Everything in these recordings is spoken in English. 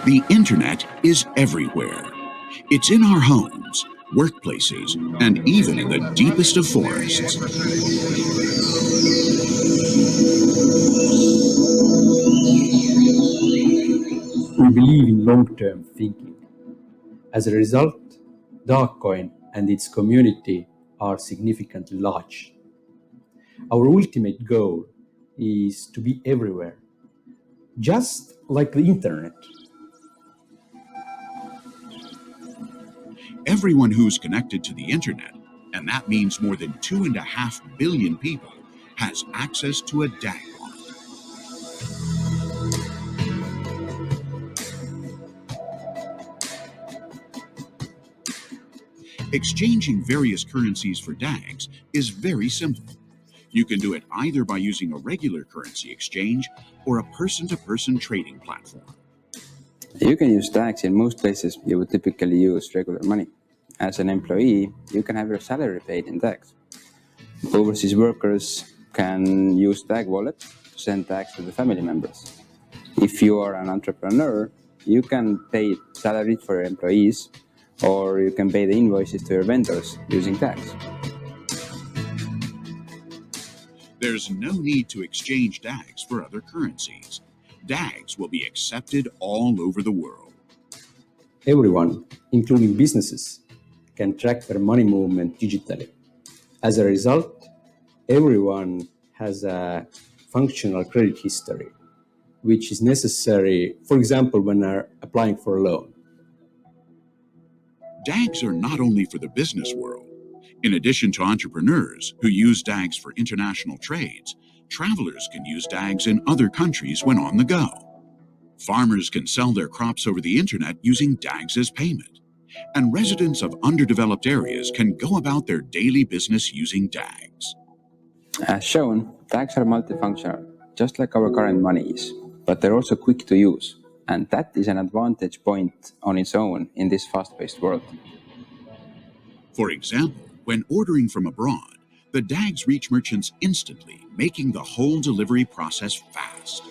The internet is everywhere. It's in our homes, workplaces, and even in the deepest of forests. We believe in long-term thinking. As a result, Dagcoin and its community are significantly large. Our ultimate goal is to be everywhere, just like the internet. Everyone who's connected to the internet, and that means more than 2.5 billion people, has access to a DAG wallet. Exchanging various currencies for DAGs is very simple. You can do it either by using a regular currency exchange or a person-to-person trading platform. You can use DAGs in most places you would typically use regular money. As an employee, you can have your salary paid in DAGs. Overseas workers can use DAG wallet to send DAGs to the family members. If you are an entrepreneur, you can pay salary for your employees, or you can pay the invoices to your vendors using DAGs. There's no need to exchange DAGs for other currencies. DAGs will be accepted all over the world. Everyone, including businesses, can track their money movement digitally. As a result, everyone has a functional credit history, which is necessary, for example, when they're applying for a loan. DAGs are not only for the business world. In addition to entrepreneurs who use DAGs for international trades, travelers can use DAGs in other countries when on the go. Farmers can sell their crops over the internet using DAGs as payment. And residents of underdeveloped areas can go about their daily business using DAGs. As shown, DAGs are multifunctional, just like our current money is, but they're also quick to use, and that is an advantage point on its own in this fast-paced world. For example, when ordering from abroad, the DAGs reach merchants instantly, making the whole delivery process fast.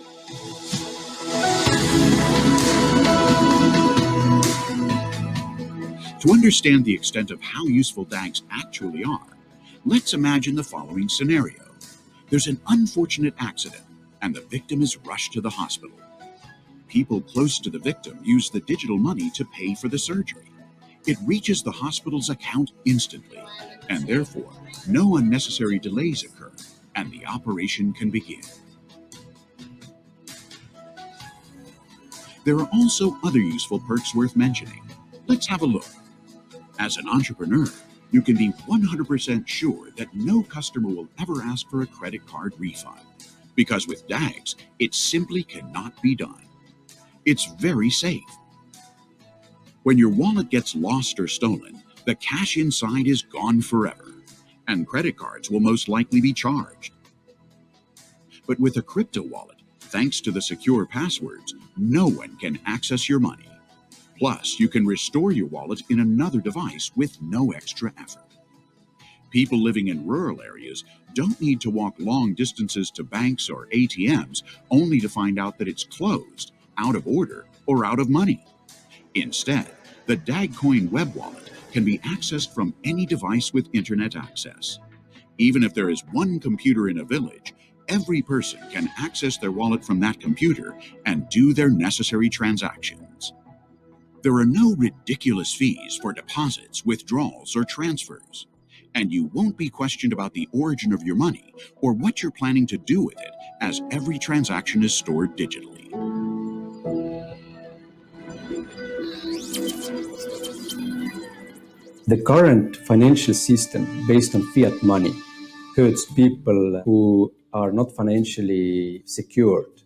To understand the extent of how useful DAGs actually are, let's imagine the following scenario. There's an unfortunate accident, and the victim is rushed to the hospital. People close to the victim use the digital money to pay for the surgery. It reaches the hospital's account instantly, and therefore, no unnecessary delays occur, and the operation can begin. There are also other useful perks worth mentioning. Let's have a look. As an entrepreneur, you can be 100% sure that no customer will ever ask for a credit card refund, because with DAGs, it simply cannot be done. It's very safe. When your wallet gets lost or stolen, the cash inside is gone forever, and credit cards will most likely be charged. But with a crypto wallet, thanks to the secure passwords, no one can access your money. Plus, you can restore your wallet in another device with no extra effort. People living in rural areas don't need to walk long distances to banks or ATMs only to find out that it's closed, out of order, or out of money. Instead, the Dagcoin web wallet can be accessed from any device with internet access. Even if there is one computer in a village, every person can access their wallet from that computer and do their necessary transactions. There are no ridiculous fees for deposits, withdrawals, or transfers, and you won't be questioned about the origin of your money or what you're planning to do with it, as every transaction is stored digitally. The current financial system based on fiat money hurts people who are not financially secured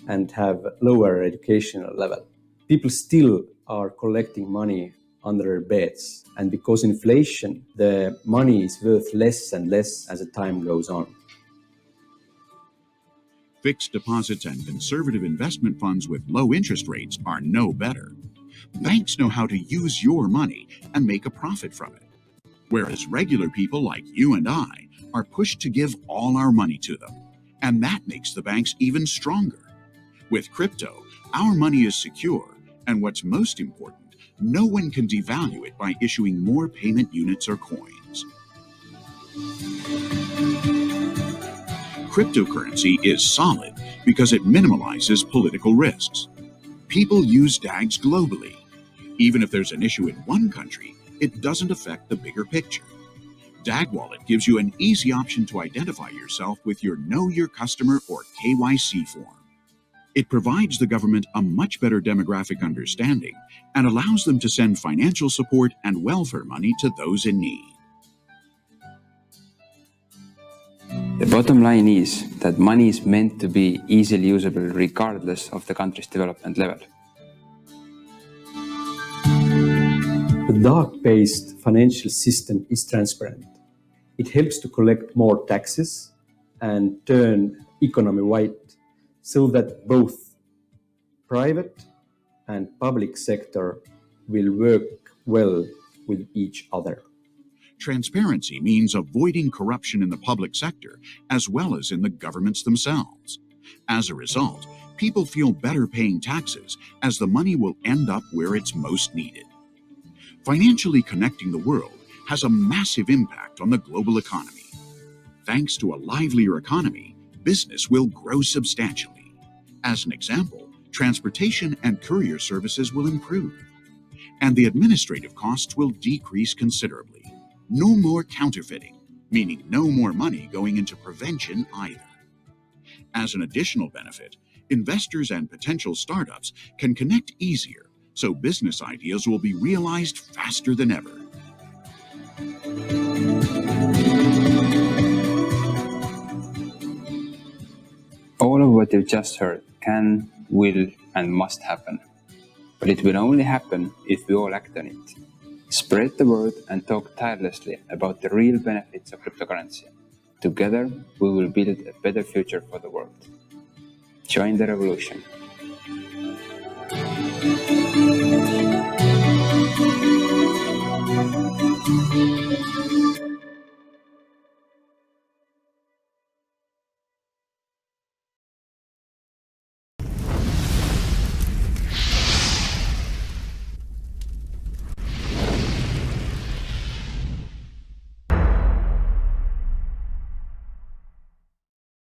and have lower educational level. People still are collecting money under their beds, and because inflation, the money is worth less and less as the time goes on. Fixed deposits and conservative investment funds with low interest rates are no better. Banks know how to use your money and make a profit from it, whereas regular people like you and I are pushed to give all our money to them, and that makes the banks even stronger. With crypto, our money is secure, And what's most important, no one can devalue it by issuing more payment units or coins. Cryptocurrency is solid because it minimalizes political risks. People use DAGs globally. Even if there's an issue in one country, it doesn't affect the bigger picture. DAG Wallet gives you an easy option to identify yourself with your Know Your Customer or KYC form. It provides the government a much better demographic understanding and allows them to send financial support and welfare money to those in need. The bottom line is that money is meant to be easily usable regardless of the country's development level. The DAG-based financial system is transparent. It helps to collect more taxes and turn economy white so that both private and public sector will work well with each other. Transparency means avoiding corruption in the public sector as well as in the governments themselves. As a result, people feel better paying taxes as the money will end up where it's most needed. Financially connecting the world has a massive impact on the global economy. Thanks to a livelier economy, business will grow substantially. As an example, transportation and courier services will improve, and the administrative costs will decrease considerably. No more counterfeiting, meaning no more money going into prevention either. As an additional benefit, investors and potential startups can connect easier, so business ideas will be realized faster than ever. All of what you've just heard can, will, and must happen. But it will only happen if we all act on it. Spread the word and talk tirelessly about the real benefits of cryptocurrency. Together, we will build a better future for the world. Join the revolution.